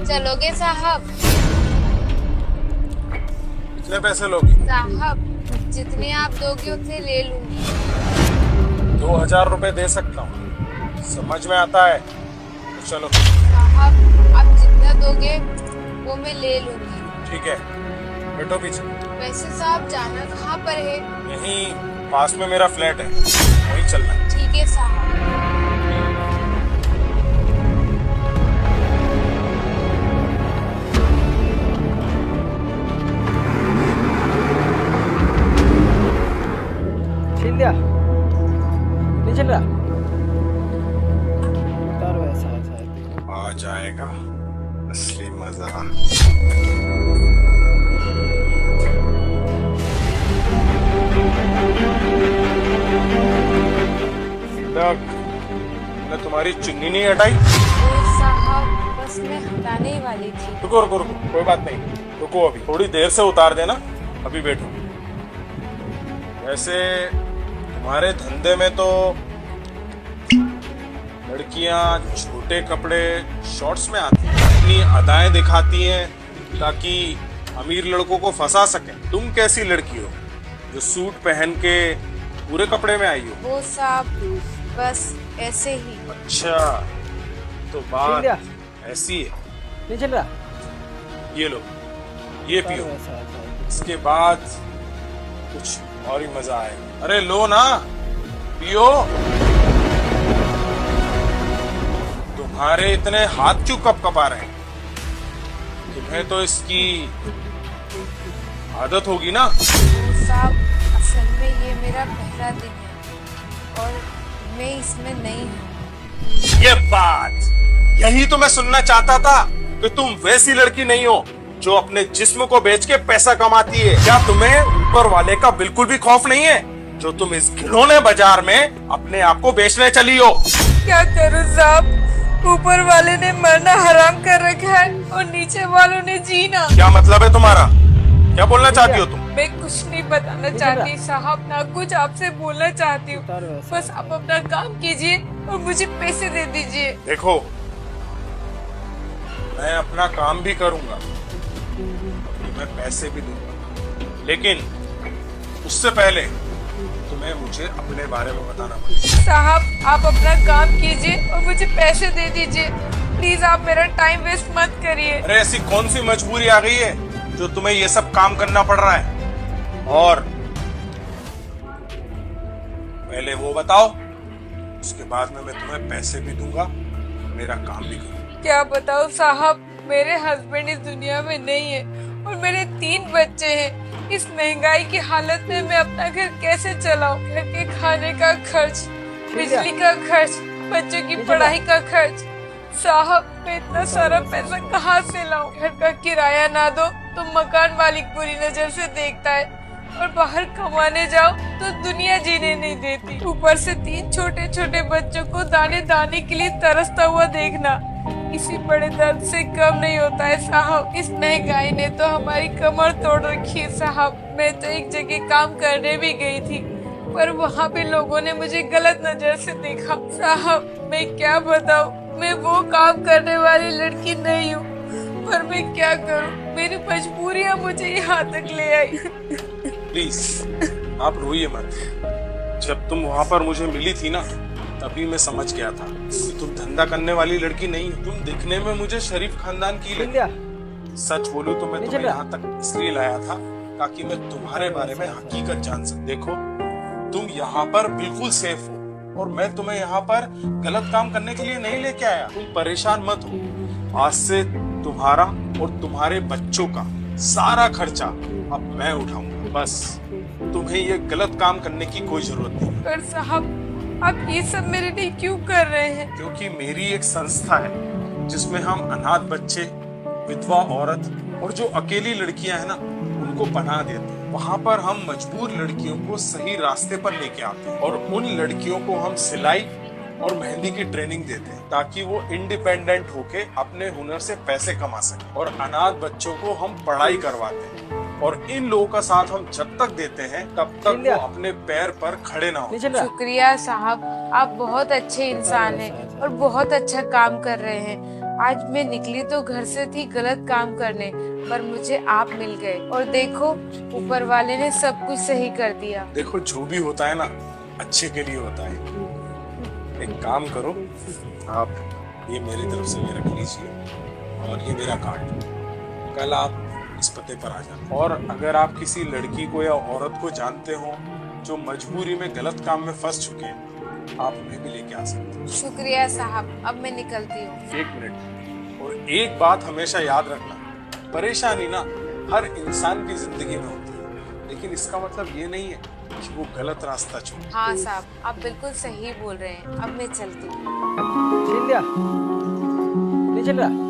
चलोगे साहब? कितने पैसे लोगे? साहब जितने आप दोगे उतने ले लूंगी। 2000 रुपए दे सकता हूँ, समझ में आता है? तो चलो। साहब आप जितना दोगे वो मैं ले लूंगी। ठीक है, बैठो पीछे। वैसे साहब जाना कहाँ पर है? यहीं पास में मेरा फ्लैट है, वहीं चलना। ठीक है साहब। छीन दिया, नहीं चल रहा। उतार वैसा ऐसा आ जाएगा असली मजा। मैंने तुम्हारी चुन्नी नहीं हटाई? ओ साहब बस मैं हटाने ही वाली थी। रुको रुको रुको, कोई बात नहीं, रुको, अभी थोड़ी देर से उतार देना, अभी बैठो। वैसे तुम्हारे धंधे में तो लड़कियां छोटे कपड़े शॉर्ट्स में आती हैं, अपनी अदाएं दिखाती हैं ताकि अमीर लड़कों को फंसा सके। तुम कैसी लड़की हो जो सूट पहन के पूरे कपड़े में आई हो? वो साहब बस ऐसे ही। अच्छा, तो छीन बात दिया, ऐसी है। नहीं चल रहा। ये लो, ये उतार पियो, वैसा ऐसा इसके बाद कुछ और ही मजा आएगा। अरे लो ना, पियो। तुम्हारे इतने हाथ क्यों कपकपा रहे हैं? तुम्हें तो इसकी आदत होगी ना। वो साहब असल में ये मेरा पहला दिन है और मैं इसमें नहीं हूँ। ये बात यही तो मैं सुनना चाहता था कि तुम वैसी लड़की नहीं हो जो अपने जिस्म को बेच के पैसा कमाती है। क्या तुम्हें ऊपर वाले का बिल्कुल भी खौफ नहीं है जो तुम इस घिनौने बाजार में अपने आप को बेचने चली हो? क्या करूँ साहब, ऊपर वाले ने मरना हराम कर रखा है और नीचे वालों ने जीना। क्या मतलब है तुम्हारा? क्या बोलना चाहती हो तुम? मैं कुछ नहीं बताना चाहती साहब, ना कुछ आपसे बोलना चाहती हूँ। उतार वैसा बस आप अपना काम कीजिए और मुझे पैसे दे दीजिए। देखो, मैं अपना काम भी करूंगा, मैं पैसे भी दूंगा, लेकिन उससे पहले तुम्हें मुझे अपने बारे में बताना पड़ेगा। साहब आप अपना काम कीजिए और मुझे पैसे दे दीजिए। प्लीज आप मेरा टाइम वेस्ट मत करिए। अरे ऐसी कौन सी मजबूरी आ गई है जो तुम्हें ये सब काम करना पड़ रहा है? और पहले वो बताओ, उसके बाद में मैं तुम्हें पैसे भी दूंगा, मेरा काम भी करूंगा। क्या बताओ साहब, मेरे हस्बैंड इस दुनिया में नहीं है और मेरे 3 बच्चे हैं। इस महंगाई की हालत में मैं अपना घर कैसे चलाऊं? घर के खाने का खर्च, बिजली का खर्च, बच्चों की पढ़ाई का खर्च। साहब मैं इतना सारा पैसा कहाँ से लाऊं? घर का किराया ना दो तो मकान मालिक बुरी नजर से देखता है और बाहर कमाने जाओ तो दुनिया जीने नहीं देती। ऊपर से 3 छोटे छोटे बच्चों को दाने दाने के लिए तरसता हुआ देखना किसी बड़े दर्द से कम नहीं होता है साहब। इस महंगाई ने तो हमारी कमर तोड़ रखी है साहब। मैं तो एक जगह काम करने भी गई थी पर वहाँ पे लोगों ने मुझे गलत नजर से देखा। साहब मैं क्या बताऊँ, मैं वो काम करने वाली लड़की नहीं हूँ, पर मैं क्या करूँ, मेरी मजबूरियाँ मुझे यहाँ तक ले आई। प्लीज आप रोइए मत। जब तुम वहां पर मुझे मिली थी ना, तभी मैं समझ गया था कि तुम धंधा करने वाली लड़की नहीं हो। तुम दिखने में मुझे शरीफ खानदान की छीन दिया, लगी। सच बोलूं तो मैं तुम्हें यहाँ तक इसलिए लाया था ताकि मैं तुम्हारे बारे में हकीकत जान सकूं। देखो, तुम यहाँ पर बिल्कुल सेफ हो और मैं तुम्हें यहाँ पर गलत काम करने के लिए नहीं लेके आया। तुम परेशान मत हो, आज से तुम्हारा और तुम्हारे बच्चों का सारा खर्चा अब मैं उठाऊंगा। बस तुम्हें ये गलत काम करने की कोई जरूरत नहीं। पर साहब आप ये सब मेरे लिए क्यों कर रहे हैं? क्योंकि मेरी एक संस्था है जिसमें हम अनाथ बच्चे, विधवा औरत और जो अकेली लड़कियां हैं ना, उनको पनाह देते हैं। वहाँ पर हम मजबूर लड़कियों को सही रास्ते पर लेके आते हैं और उन लड़कियों को हम सिलाई और मेहंदी की ट्रेनिंग देते हैं ताकि वो इंडिपेंडेंट होके अपने हुनर से पैसे कमा सके। और अनाथ बच्चों को हम पढ़ाई करवाते हैं और इन लोगों का साथ हम जब तक देते हैं तब तक वो अपने पैर पर खड़े ना हो। शुक्रिया साहब, आप बहुत अच्छे इंसान हैं और बहुत अच्छा काम कर रहे हैं। आज मैं निकली तो घर से थी गलत काम करने, पर मुझे आप मिल गए और देखो ऊपर वाले ने सब कुछ सही कर दिया। देखो जो भी होता है ना अच्छे के लिए होता है। एक काम करो, आप ये मेरी तरफ से ये रख लीजिए और ये मेरा कार्ड। कल आप इस पते पर आ जाना। और अगर आप किसी लड़की को या औरत को जानते हो जो मजबूरी में गलत काम में फंस चुके हैं, आप उन्हें भी लेके आ सकते हैं। शुक्रिया साहब, अब मैं निकलती हूँ। 1 मिनट, और एक बात हमेशा याद रखना, परेशानी ना हर इंसान की जिंदगी में होती है, लेकिन इसका मतलब ये नहीं है कि वो गलत रास्ता चुने। हाँ साहब, आप बिल्कुल सही बोल रहे हैं। अब मैं चलती हूँ। निंद्या नहीं चल रहा।